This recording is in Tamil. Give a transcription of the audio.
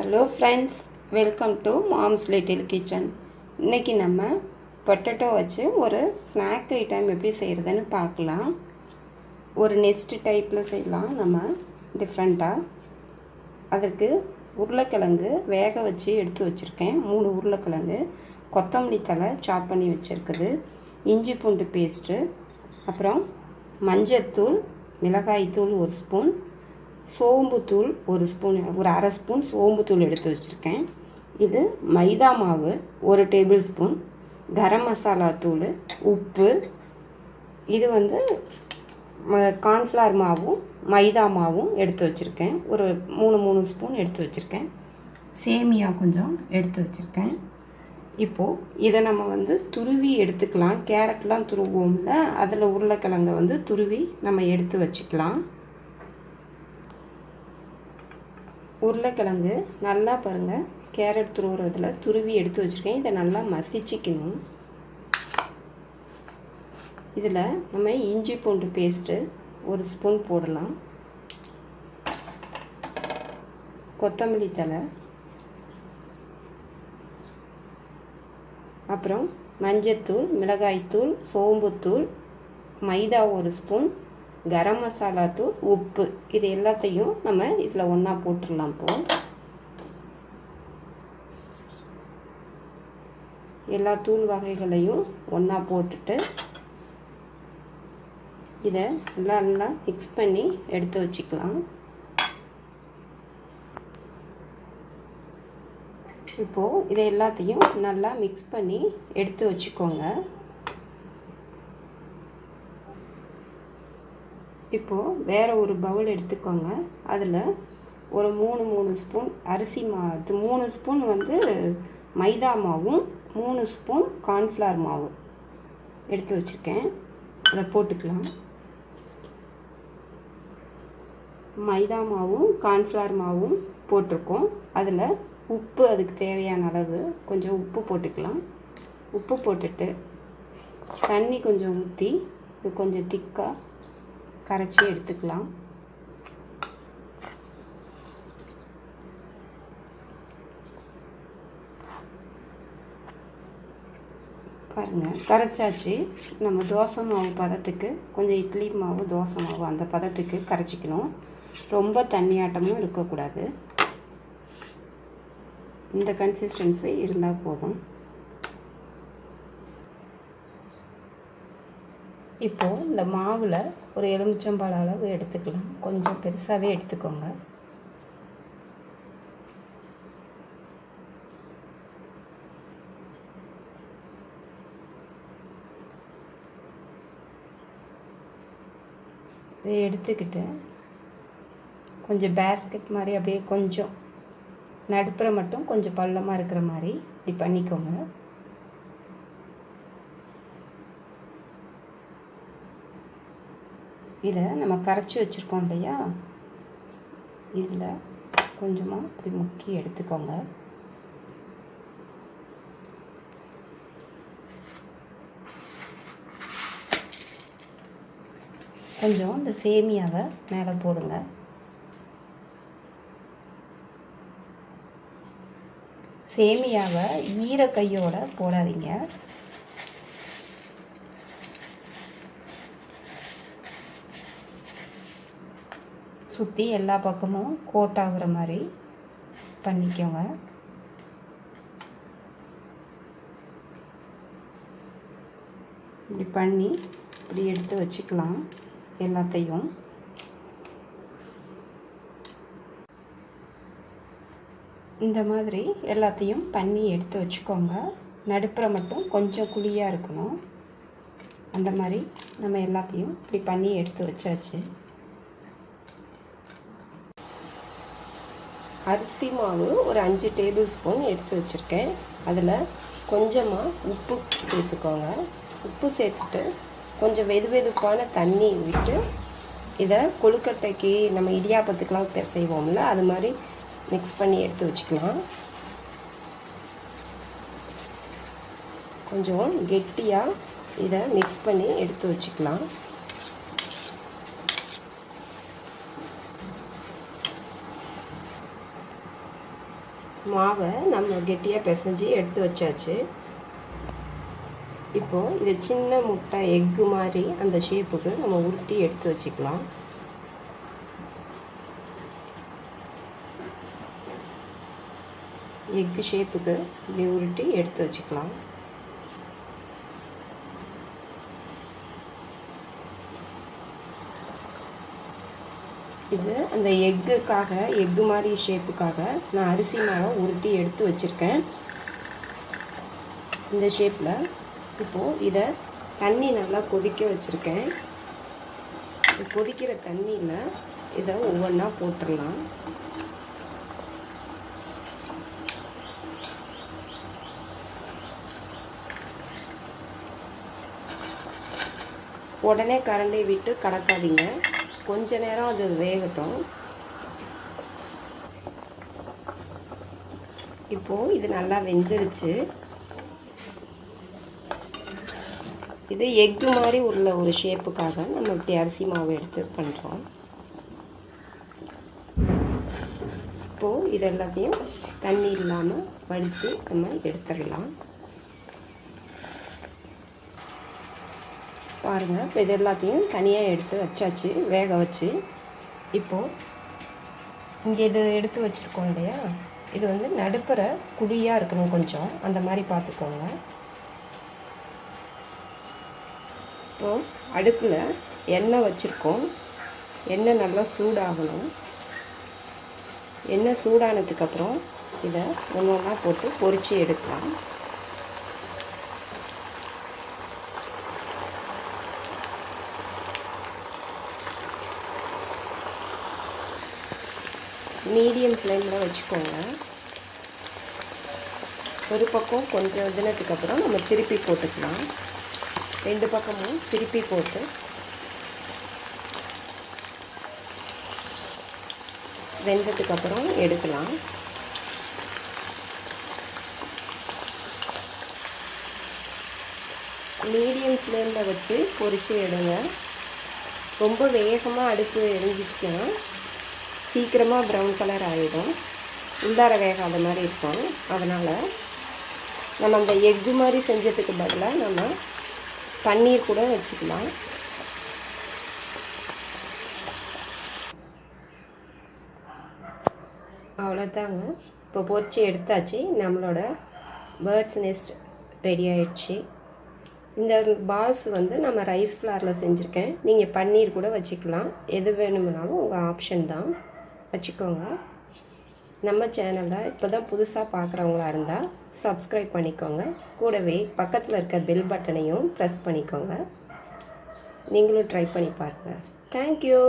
Hello friends, welcome to moms little kitchen. இன்றைக்கி நம்ம பொட்டேட்டோ வச்சு ஒரு ஸ்நாக் ஐட்டம் எப்படி செய்கிறதுன்னு பார்க்கலாம். ஒரு நெஸ்ட் டைப்பில் செய்யலாம் நம்ம டிஃப்ரெண்ட்டாக. அதுக்கு உருளைக்கிழங்கு வேக வச்சு எடுத்து வச்சுருக்கேன். 3 உருளைக்கிழங்கு, கொத்தமல்லி தழை சாப் பண்ணி வச்சுருக்குது, இஞ்சி பூண்டு பேஸ்ட்டு, அப்புறம் மஞ்சத்தூள், மிளகாய்த்தூள் 1 ஸ்பூன், சோம்புத்தூள் 1 ஸ்பூன், ஒரு அரை ஸ்பூன் சோம்புத்தூள் எடுத்து வச்சுருக்கேன். இது மைதா மாவு 1 டேபிள் ஸ்பூன், கரம் மசாலா தூள், உப்பு, இது கார்ன்ஃப்ளவர் மாவும் மைதா மாவும் எடுத்து வச்சுருக்கேன். ஒரு 3 ஸ்பூன் எடுத்து வச்சுருக்கேன். சேமியா கொஞ்சம் எடுத்து வச்சுருக்கேன். இப்போது இதை நம்ம துருவி எடுத்துக்கலாம். கேரட்லாம் துருவோம்ல, அதில் உருளைக்கிழங்கை துருவி நம்ம எடுத்து வச்சுக்கலாம். உருளைக்கிழங்கு நல்லா பாருங்கள், கேரட் துருவுறதில் துருவி எடுத்து வச்சுருக்கேன். இதை நல்லா மசிச்சிக்கணும். இதில் நம்ம இஞ்சி பூண்டு பேஸ்ட்டு 1 ஸ்பூன் போடலாம். கொத்தமல்லி தழை, அப்புறம் மஞ்சத்தூள், மிளகாய்த்தூள், சோம்புத்தூள், மைதா 1 ஸ்பூன், கரம் மசாலா தூள், உப்பு, இது எல்லாத்தையும் நம்ம இதில் ஒன்றா போட்டுடலாம். எல்லா தூள் வகைகளையும் ஒன்றா போட்டுட்டு இதை நல்லா மிக்ஸ் பண்ணி எடுத்து வச்சுக்கலாம். இப்போது இதை எல்லாத்தையும் நல்லா மிக்ஸ் பண்ணி எடுத்து வச்சுக்கோங்க. இப்போது வேறு ஒரு பவுல் எடுத்துக்கோங்க. அதில் ஒரு 3 ஸ்பூன் அரிசி மாவு, 3 ஸ்பூன் மைதா மாவும் 3 ஸ்பூன் கார்ன்ஃப்ளவர் மாவு எடுத்து வச்சுருக்கேன். அதை போட்டுக்கலாம். மைதா மாவும் கார்ன்ஃப்ளவர் மாவும் போட்டிருக்கோம். அதில் உப்பு, அதுக்கு தேவையான அளவு கொஞ்சம் உப்பு போட்டுக்கலாம். உப்பு போட்டுட்டு தண்ணி கொஞ்சம் ஊற்றி இது கொஞ்சம் திக்காக கரைச்சி எடுத்துக்கலாம். பாருங்கள், கரைச்சாச்சு. நம்ம தோசை மாவு பதத்துக்கு, கொஞ்சம் இட்லி மாவு தோசை மாவு அந்த பதத்துக்கு கரைச்சிக்கணும். ரொம்ப தண்ணியாட்டமும் இருக்கக்கூடாது. இந்த கன்சிஸ்டன்சி இருந்தால் போதும். இப்போது இந்த மாவில் ஒரு எலுமிச்சம்பழ அளவு எடுத்துக்கலாம். கொஞ்சம் பெருசாகவே எடுத்துக்கோங்க. இதை எடுத்துக்கிட்டு கொஞ்சம் பேஸ்கெட் மாதிரி அப்படியே கொஞ்சம் நடுப்புற மட்டும் கொஞ்சம் பள்ளமாக இருக்கிற மாதிரி இப்படி பண்ணிக்கோங்க. இதை நம்ம கரைச்சி வச்சுருக்கோம் இல்லையா, இதில் கொஞ்சமாக இப்படி முக்கி எடுத்துக்கோங்க. கொஞ்சம் இந்த சேமியாவை மேலே போடுங்க. சேமியாவை ஈர கையோட போடாதீங்க. சுற்றி எல்லா பக்கமும் கோட் ஆகுற மாதிரி பண்ணிக்கோங்க. இப்படி பண்ணி இப்படி எடுத்து வச்சுக்கலாம் எல்லாத்தையும். இந்த மாதிரி எல்லாத்தையும் பண்ணி எடுத்து வச்சுக்கோங்க. நடுப்புற மட்டும் கொஞ்சம் குழியாக இருக்கணும். அந்த மாதிரி நம்ம எல்லாத்தையும் இப்படி பண்ணி எடுத்து வச்சாச்சு. அரிசி மாவு ஒரு 5 டேபிள் ஸ்பூன் எடுத்து வச்சுருக்கேன். அதில் கொஞ்சமாக உப்பு சேர்த்துக்கோங்க. உப்பு சேர்த்துட்டு கொஞ்சம் வெதுவெதுப்பான தண்ணி விட்டு இதை கொழுக்கட்டைக்கு நம்ம இடியாப்பத்துக்கெலாம் செய்வோம்ல, அது மாதிரி மிக்ஸ் பண்ணி எடுத்து வச்சுக்கலாம். கொஞ்சம் கெட்டியாக இதை மிக்ஸ் பண்ணி எடுத்து வச்சுக்கலாம். மாவை நம்ம கெட்டியாக பிசைஞ்சு எடுத்து வச்சாச்சு. இப்போது இது சின்ன முட்டை எக்கு மாதிரி அந்த ஷேப்புக்கு நம்ம உருட்டி எடுத்து வச்சுக்கலாம். எக்கு ஷேப்புக்கு இப்படி உருட்டி எடுத்து வச்சுக்கலாம். இது அந்த எக்குக்காக எக்கு மாதிரி ஷேப்புக்காக நான் அரிசி மாவை உருட்டி எடுத்து வச்சுருக்கேன் இந்த ஷேப்பில். இப்போது இதை தண்ணி நல்லா கொதிக்க வச்சுருக்கேன். கொதிக்கிற தண்ணியில் இதை ஒவ்வொன்றா போட்டுடலாம். உடனே கரண்டி விட்டு கலக்காதீங்க, கொஞ்ச நேரம் அது வேகட்டும். இப்போது இது நல்லா வெந்துருச்சு. இது எக்கு மாதிரி உள்ள ஒரு ஷேப்புக்காக நம்ம இப்படி அரிசி மாவு எடுத்து பண்ணுறோம். இப்போது இது எல்லாத்தையும் தண்ணி இல்லாமல் வடித்து நம்ம எடுத்துடலாம். பாருங்கள், இப்போ இது எல்லாத்தையும் தனியாக எடுத்து வச்சாச்சு வேக வச்சு. இப்போது இங்கே இது எடுத்து வச்சுருக்கோம் இல்லையா, இது வந்து நடுப்புற குழியாக இருக்கணும் கொஞ்சம், அந்த மாதிரி பார்த்துக்கோங்க. இப்போது அடுப்பில் எண்ணெய் வச்சுருக்கோம். எண்ணெய் நல்லா சூடாகணும். எண்ணெய் சூடானதுக்கப்புறம் இதை ஒன்று ஒன்றா போட்டு பொரித்து எடுக்கலாம். மீடியம் ஃப்ளேமில் வச்சுக்கோங்க. ஒரு பக்கம் கொஞ்சம் தினத்துக்கப்புறம் நம்ம திருப்பி போட்டுக்கலாம். ரெண்டு பக்கமும் திருப்பி போட்டு வெந்ததுக்கப்புறம் எடுக்கலாம். மீடியம் ஃப்ளேமில் வச்சு பொரித்து எடுங்க. ரொம்ப வேகமாக அடுப்பு எரிஞ்சிச்சுன்னா சீக்கிரமாக ப்ரௌன் கலர் ஆகிடும், உள்ளார வேகாத மாதிரி இருக்கும். அதனால் நம்ம அந்த எக்கு மாதிரி செஞ்சதுக்கு பதிலாக நம்ம பன்னீர் கூட வச்சுக்கலாம். அவ்வளோதாங்க, இப்போ பொரிச்சு எடுத்தாச்சு. நம்மளோட பேர்ட்ஸ் நெஸ்ட் ரெடி ஆயிடுச்சு. இந்த பால்ஸ் வந்து நம்ம ரைஸ் ஃப்ளாரில் செஞ்சுருக்கேன். நீங்கள் பன்னீர் கூட வச்சுக்கலாம், எது வேணும்னாலும் உங்கள் ஆப்ஷன் தான், வச்சுக்கோங்க. நம்ம சேனலில் இப்போ தான் புதுசாக பார்க்குறவங்களா இருந்தால் சப்ஸ்கிரைப் பண்ணிக்கோங்க. கூடவே பக்கத்தில் இருக்க பெல் பட்டனையும் ப்ரெஸ் பண்ணிக்கோங்க. நீங்களும் ட்ரை பண்ணி பாருங்கள். தேங்க்யூ.